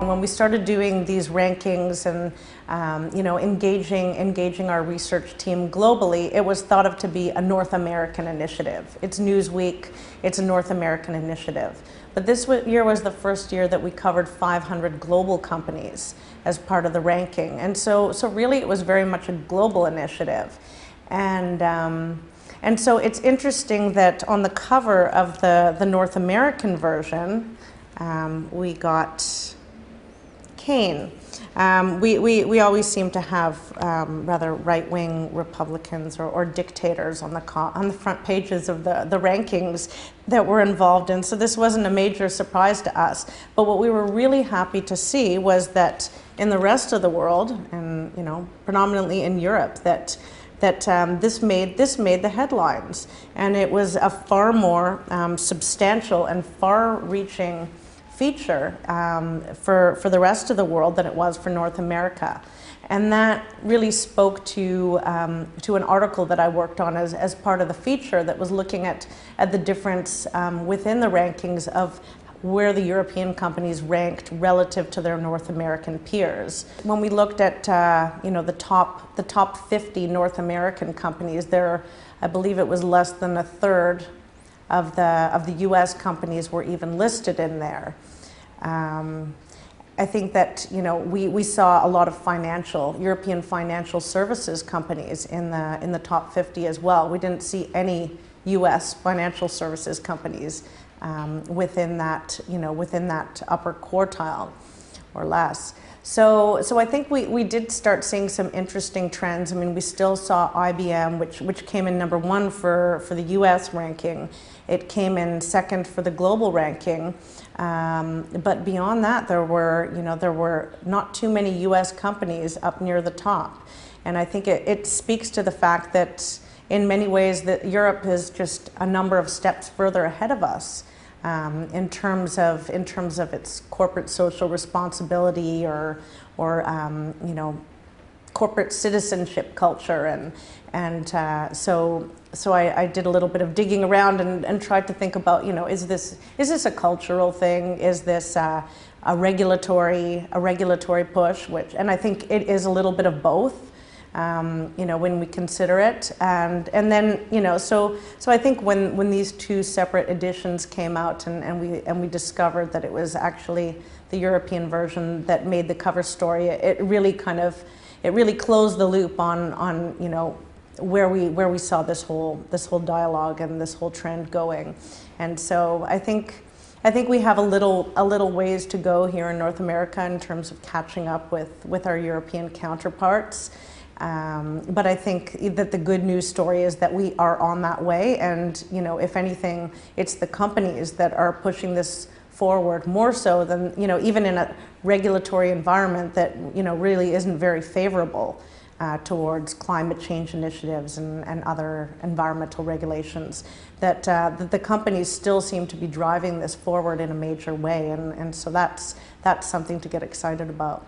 When we started doing these rankings and engaging our research team globally, it was thought of to be a North American initiative. It's Newsweek, it's a North American initiative. But this year was the first year that we covered 500 global companies as part of the ranking. And so really it was very much a global initiative. And so it's interesting that on the cover of the North American version, we got Caine. We always seem to have rather right-wing Republicans or dictators on the front pages of the rankings that we're involved in, so this wasn't a major surprise to us. But what we were really happy to see was that in the rest of the world, and predominantly in Europe, that this made the headlines, and it was a far more substantial and far-reaching feature for the rest of the world than it was for North America. And that really spoke to an article that I worked on as part of the feature that was looking at the difference within the rankings of where the European companies ranked relative to their North American peers. When we looked at the top 50 North American companies, I believe it was less than a third of the U.S. companies were even listed in there. I think that we saw a lot of European financial services companies in the top 50 as well. We didn't see any U.S. financial services companies within that upper quartile or less. So I think we did start seeing some interesting trends. I mean, we still saw IBM, which came in number 1 for the U.S. ranking. It came in second for the global ranking. But beyond that, there were not too many U.S. companies up near the top. And I think it speaks to the fact that in many ways that Europe is just a number of steps further ahead of us. In terms of its corporate social responsibility or corporate citizenship culture, and so I did a little bit of digging around and tried to think about is this a cultural thing? Is this a regulatory push? And I think it is a little bit of both. When we consider it, and then so I think when these two separate editions came out and we discovered that it was actually the European version that made the cover story, it really closed the loop on where we saw this whole dialogue and this whole trend going. And so I think we have a little ways to go here in North America in terms of catching up with our European counterparts. But I think that the good news story is that we are on that way, and if anything, it's the companies that are pushing this forward more so than even in a regulatory environment that really isn't very favorable towards climate change initiatives and other environmental regulations. That the companies still seem to be driving this forward in a major way, and so that's something to get excited about.